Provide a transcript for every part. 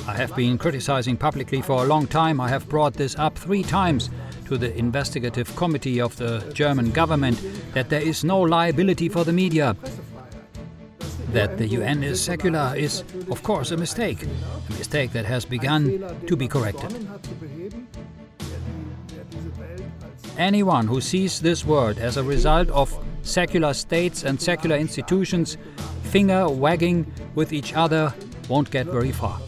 I have been criticizing publicly for a long time. I have brought this up 3 times to the investigative committee of the German government that there is no liability for the media. That the UN is secular is, of course, a mistake that has begun to be corrected. Anyone who sees this word as a result of secular states and secular institutions finger-wagging with each other won't get very far.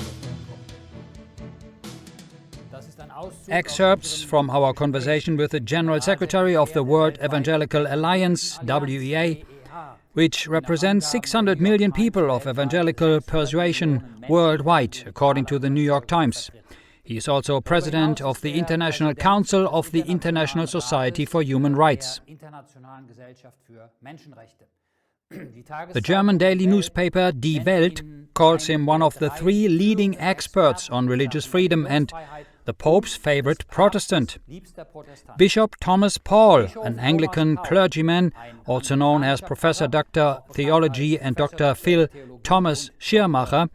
Excerpts from our conversation with the General Secretary of the World Evangelical Alliance, WEA, which represents 600 million people of evangelical persuasion worldwide, according to the New York Times. He is also president of the International Council of the International Society for Human Rights. The German daily newspaper Die Welt calls him one of the 3 leading experts on religious freedom and the Pope's favorite Protestant. Bishop Thomas Paul, an Anglican clergyman, also known as Professor Dr. Theology and Dr. Phil Thomas Schirmacher,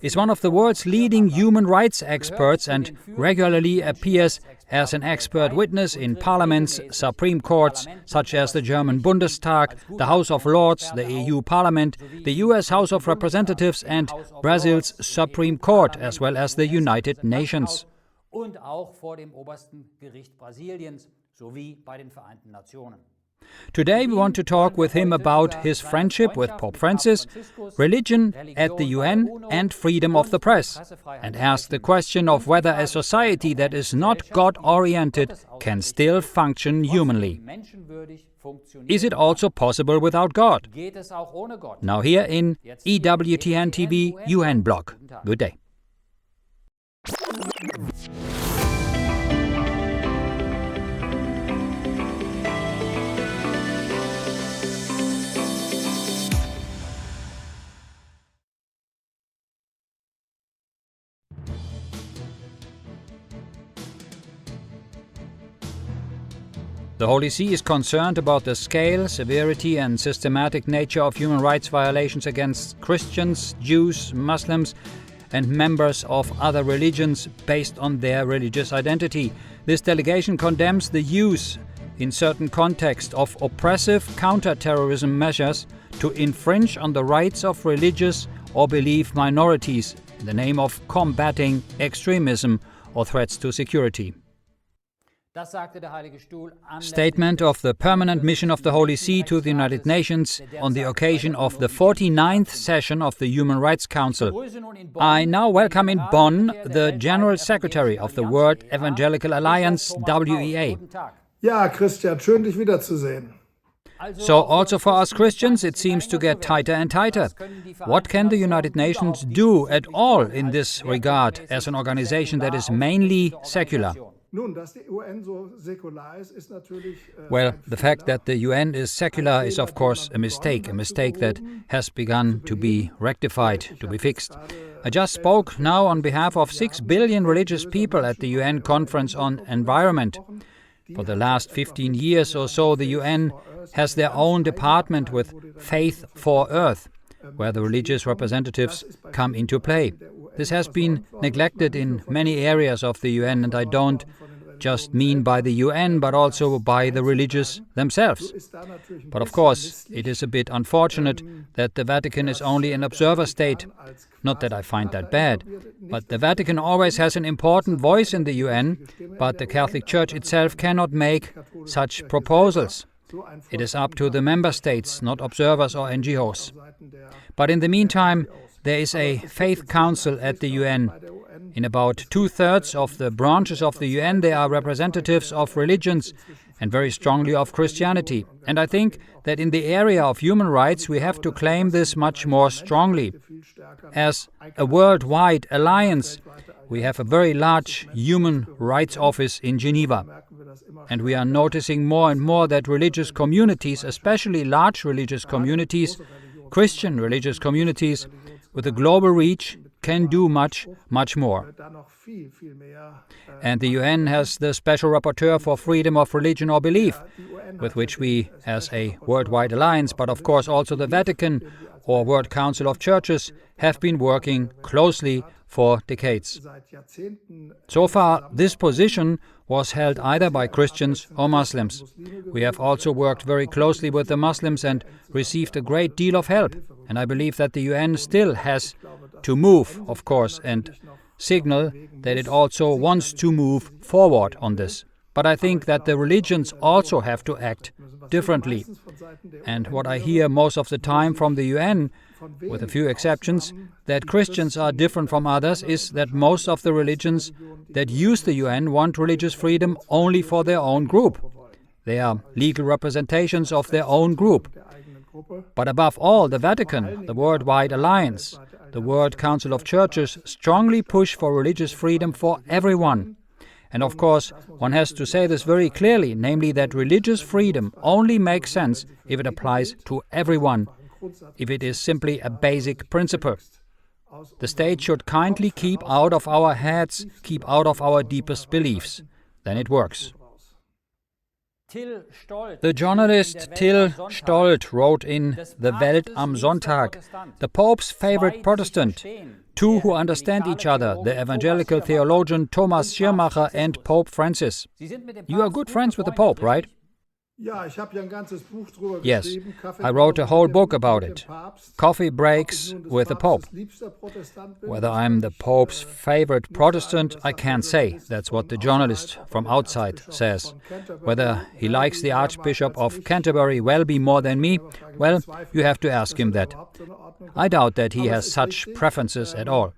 is one of the world's leading human rights experts and regularly appears as an expert witness in parliaments, supreme courts, such as the German Bundestag, the House of Lords, the EU Parliament, the US House of Representatives and Brazil's Supreme Court, as well as the United Nations. Und auch vor dem obersten Gericht Brasiliens sowie bei den Vereinten Nationen. Today we want to talk with him about his friendship with Pope Francis, religion at the UN and freedom of the press, and ask the question of whether a society that is not God-oriented can still function humanly. Is it also possible without God? Now here in EWTN TV UN blog. Good day. The Holy See is concerned about the scale, severity and systematic nature of human rights violations against Christians, Jews, Muslims and members of other religions based on their religious identity. This delegation condemns the use, in certain contexts, of oppressive counter-terrorism measures to infringe on the rights of religious or belief minorities in the name of combating extremism or threats to security. Statement of the Permanent Mission of the Holy See to the United Nations on the occasion of the 49th session of the Human Rights Council. I now welcome in Bonn the General Secretary of the World Evangelical Alliance, WEA. Ja, Christian, schön dich wiederzusehen. So also for us Christians it seems to get tighter and tighter. What can the United Nations do at all in this regard as an organization that is mainly secular? Well, the fact that the UN is secular is of course a mistake that has begun to be rectified, to be fixed. I just spoke now on behalf of 6 billion religious people at the UN Conference on Environment. For the last 15 years or so, the UN has their own department with Faith for Earth, where the religious representatives come into play. This has been neglected in many areas of the UN, and I don't just mean by the UN, but also by the religious themselves. But of course, it is a bit unfortunate that the Vatican is only an observer state. Not that I find that bad, but the Vatican always has an important voice in the UN, but the Catholic Church itself cannot make such proposals. It is up to the member states, not observers or NGOs. But in the meantime, there is a faith council at the UN. In about 2/3 of the branches of the UN, there are representatives of religions and very strongly of Christianity. And I think that in the area of human rights, we have to claim this much more strongly. As a worldwide alliance, we have a very large human rights office in Geneva. And we are noticing more and more that religious communities, especially large religious communities, Christian religious communities, with a global reach, can do much, much more. And the UN has the Special Rapporteur for Freedom of Religion or Belief, with which we, as a worldwide alliance, but of course also the Vatican or World Council of Churches, have been working closely for decades. So far, this position was held either by Christians or Muslims. We have also worked very closely with the Muslims and received a great deal of help. And I believe that the UN still has to move, of course, and signal that it also wants to move forward on this. But I think that the religions also have to act differently. And what I hear most of the time from the UN, with a few exceptions, that Christians are different from others is that most of the religions that use the UN want religious freedom only for their own group. They are legal representations of their own group. But above all, the Vatican, the World Alliance, the World Council of Churches strongly push for religious freedom for everyone. And of course, one has to say this very clearly, namely that religious freedom only makes sense if it applies to everyone, if it is simply a basic principle. The state should kindly keep out of our heads, keep out of our deepest beliefs. Then it works. The journalist Till Stolt wrote in Die Welt am Sonntag, the Pope's favorite Protestant, two who understand each other, the evangelical theologian Thomas Schirmacher and Pope Francis. You are good friends with the Pope, right? Yes, I wrote a whole book about it. Coffee breaks with the Pope. Whether I'm the Pope's favorite Protestant, I can't say. That's what the journalist from outside says. Whether he likes the Archbishop of Canterbury Welby more than me, well, you have to ask him that. I doubt that he has such preferences at all.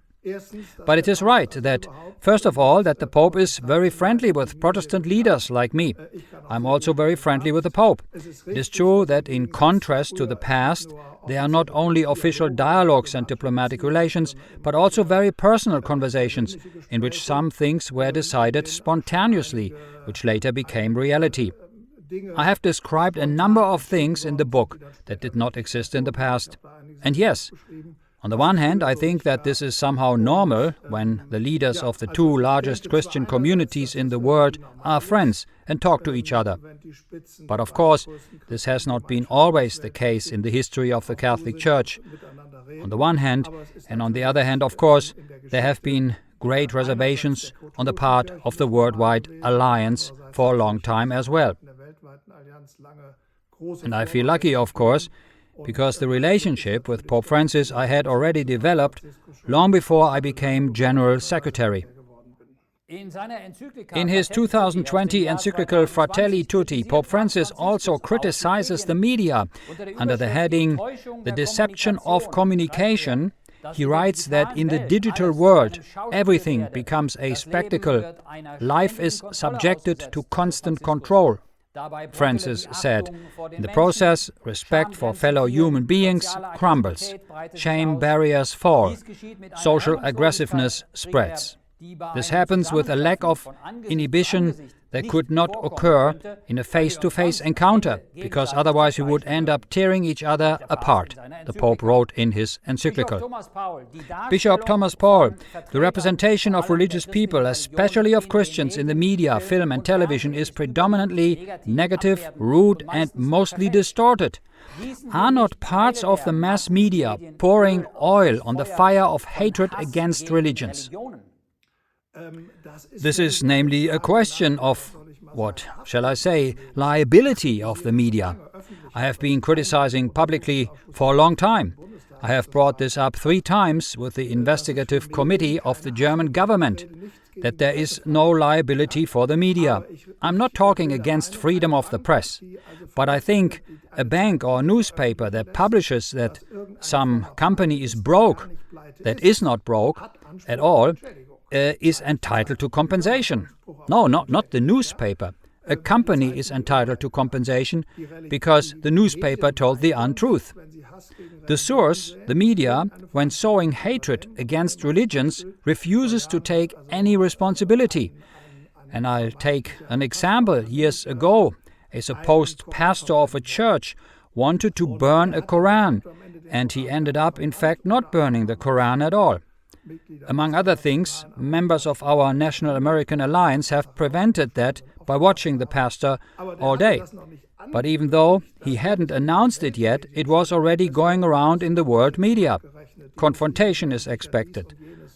But it is right that, first of all, that the Pope is very friendly with Protestant leaders like me. I'm also very friendly with the Pope. It is true that in contrast to the past, there are not only official dialogues and diplomatic relations, but also very personal conversations, in which some things were decided spontaneously, which later became reality. I have described a number of things in the book that did not exist in the past. And yes, on the one hand, I think that this is somehow normal when the leaders of the two largest Christian communities in the world are friends and talk to each other. But of course, this has not been always the case in the history of the Catholic Church. On the one hand, and on the other hand, of course, there have been great reservations on the part of the Worldwide Alliance for a long time as well. And I feel lucky, of course, because the relationship with Pope Francis I had already developed long before I became General Secretary. In his 2020 encyclical Fratelli Tutti, Pope Francis also criticizes the media. Under the heading, The Deception of Communication, he writes that in the digital world, everything becomes a spectacle. Life is subjected to constant control. Francis said, in the process, respect for fellow human beings crumbles, shame barriers fall, social aggressiveness spreads. This happens with a lack of inhibition that could not occur in a face-to-face encounter, because otherwise we would end up tearing each other apart, the Pope wrote in his encyclical. Bishop Thomas Paul, the representation of religious people, especially of Christians in the media, film and television, is predominantly negative, rude and mostly distorted. Are not parts of the mass media pouring oil on the fire of hatred against religions? This is namely a question of, what shall I say, liability of the media. I have been criticizing publicly for a long time. I have brought this up 3 times with the investigative committee of the German government, that there is no liability for the media. I'm not talking against freedom of the press, but I think a bank or a newspaper that publishes that some company is broke, that is not broke at all, is entitled to compensation. No, not the newspaper. A company is entitled to compensation because the newspaper told the untruth. The source, the media, when sowing hatred against religions, refuses to take any responsibility. And I'll take an example. Years ago, a supposed pastor of a church wanted to burn a Koran, and he ended up, in fact, not burning the Koran at all. Among other things, members of our National American Alliance have prevented that by watching the pastor all day. But even though he hadn't announced it yet, it was already going around in the world media. Confrontation is expected.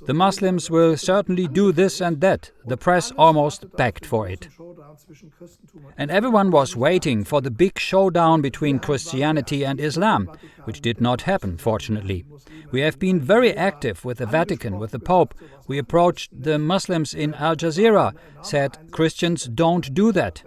the Muslims will certainly do this and that. The press almost begged for it. And everyone was waiting for the big showdown between Christianity and Islam, which did not happen, fortunately. We have been very active with the Vatican, with the Pope. We approached the Muslims in Al Jazeera, said Christians don't do that.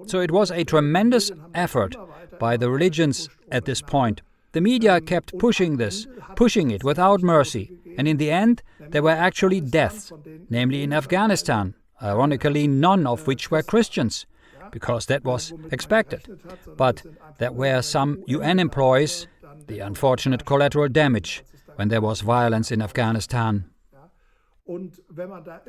So it was a tremendous effort by the religions at this point. The media kept pushing it without mercy. And in the end, there were actually deaths, namely in Afghanistan, ironically none of which were Christians, because that was expected. But there were some UN employees, the unfortunate collateral damage when there was violence in Afghanistan.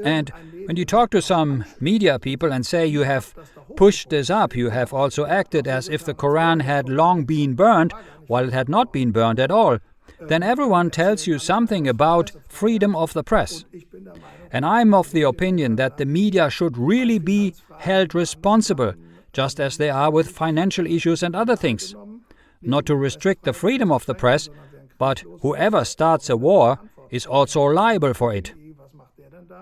And when you talk to some media people and say you have pushed this up, you have also acted as if the Quran had long been burned, while it had not been burned at all, then everyone tells you something about freedom of the press. And I'm of the opinion that the media should really be held responsible, just as they are with financial issues and other things. Not to restrict the freedom of the press, but whoever starts a war is also liable for it.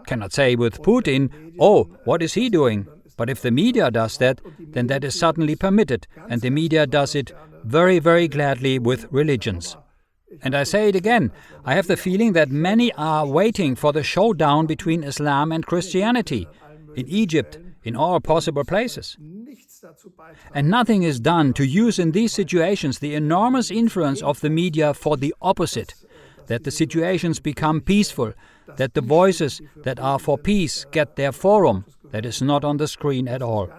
Cannot say with Putin, oh, what is he doing? But if the media does that, then that is suddenly permitted, and the media does it very, very gladly with religions. And I say it again, I have the feeling that many are waiting for the showdown between Islam and Christianity, in Egypt, in all possible places. And nothing is done to use in these situations the enormous influence of the media for the opposite, that the situations become peaceful, that the voices that are for peace get their forum, that is not on the screen at all.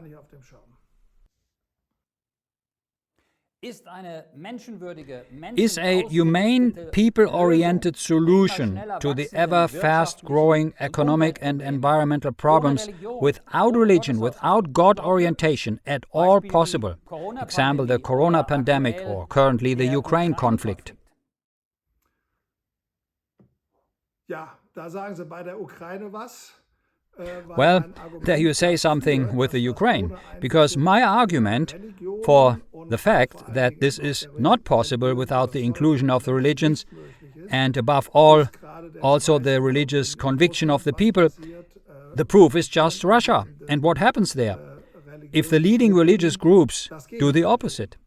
Is a humane, people-oriented solution to the ever fast-growing economic and environmental problems without religion, without God orientation at all possible? Example, the corona pandemic or currently the Ukraine conflict. Well, there you say something with the Ukraine, because my argument for the fact that this is not possible without the inclusion of the religions, and above all, also the religious conviction of the people, the proof is just Russia and what happens there. If the leading religious groups do the opposite.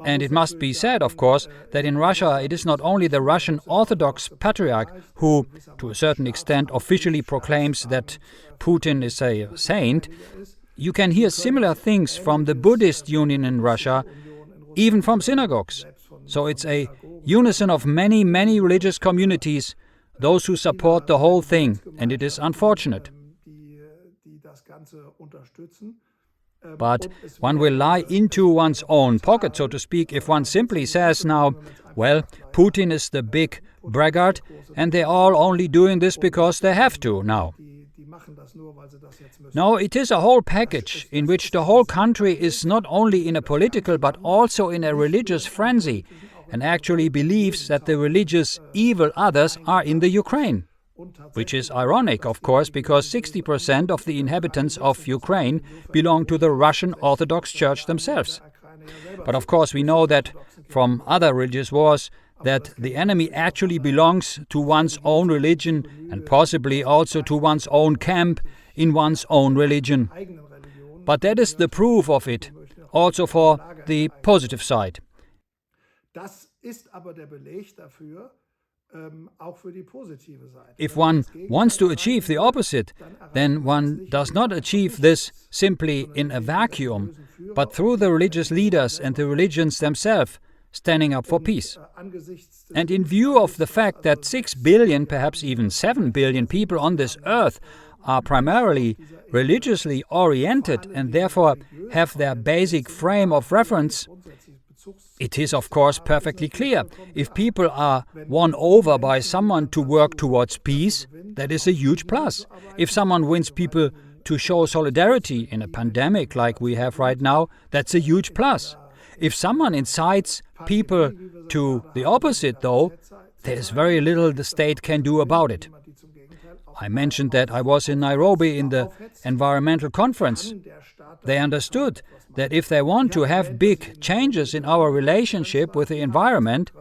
And it must be said, of course, that in Russia it is not only the Russian Orthodox Patriarch who, to a certain extent, officially proclaims that Putin is a saint. You can hear similar things from the Buddhist Union in Russia, even from synagogues. So it's a unison of many, many religious communities, those who support the whole thing, and it is unfortunate. But one will lie into one's own pocket, so to speak, if one simply says now, well, Putin is the big braggart, and they're all only doing this because they have to now. No, it is a whole package in which the whole country is not only in a political but also in a religious frenzy, and actually believes that the religious evil others are in the Ukraine. Which is ironic, of course, because 60% of the inhabitants of Ukraine belong to the Russian Orthodox Church themselves. But of course we know that from other religious wars that the enemy actually belongs to one's own religion and possibly also to one's own camp in one's own religion. But that is the proof of it, also for the positive side. If one wants to achieve the opposite, then one does not achieve this simply in a vacuum, but through the religious leaders and the religions themselves standing up for peace. And in view of the fact that 6 billion, perhaps even 7 billion people on this earth are primarily religiously oriented and therefore have their basic frame of reference, it is, of course, perfectly clear. If people are won over by someone to work towards peace, that is a huge plus. If someone wins people to show solidarity in a pandemic like we have right now, that's a huge plus. If someone incites people to the opposite, though, there is very little the state can do about it. I mentioned that I was in Nairobi in the environmental conference. They understood that if they want to have big changes in our relationship with the environment,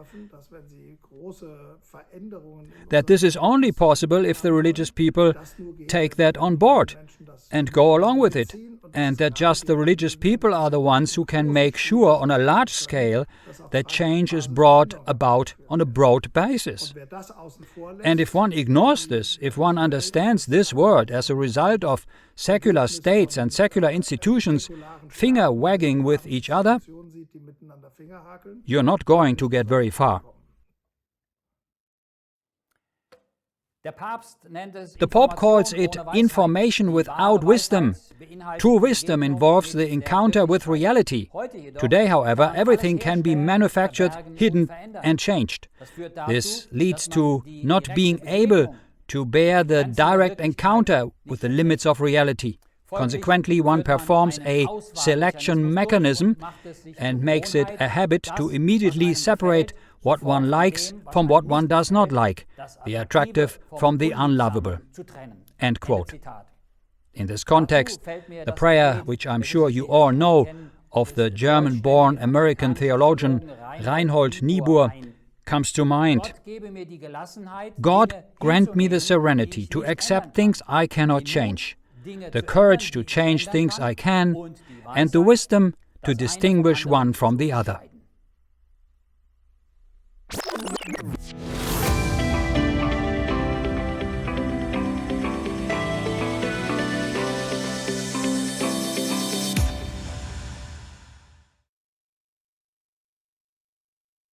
that this is only possible if the religious people take that on board and go along with it, and that just the religious people are the ones who can make sure on a large scale that change is brought about on a broad basis. And if one ignores this, if one understands this word as a result of secular states and secular institutions finger-wagging with each other, you're not going to get very far. The Pope calls it information without wisdom. True wisdom involves the encounter with reality. Today, however, everything can be manufactured, hidden, and changed. This leads to not being able to bear the direct encounter with the limits of reality. Consequently, one performs a selection mechanism and makes it a habit to immediately separate what one likes from what one does not like, the attractive from the unlovable." End quote. In this context, the prayer, which I'm sure you all know, of the German-born American theologian Reinhold Niebuhr, comes to mind. God, grant me the serenity to accept things I cannot change, the courage to change things I can, and the wisdom to distinguish one from the other.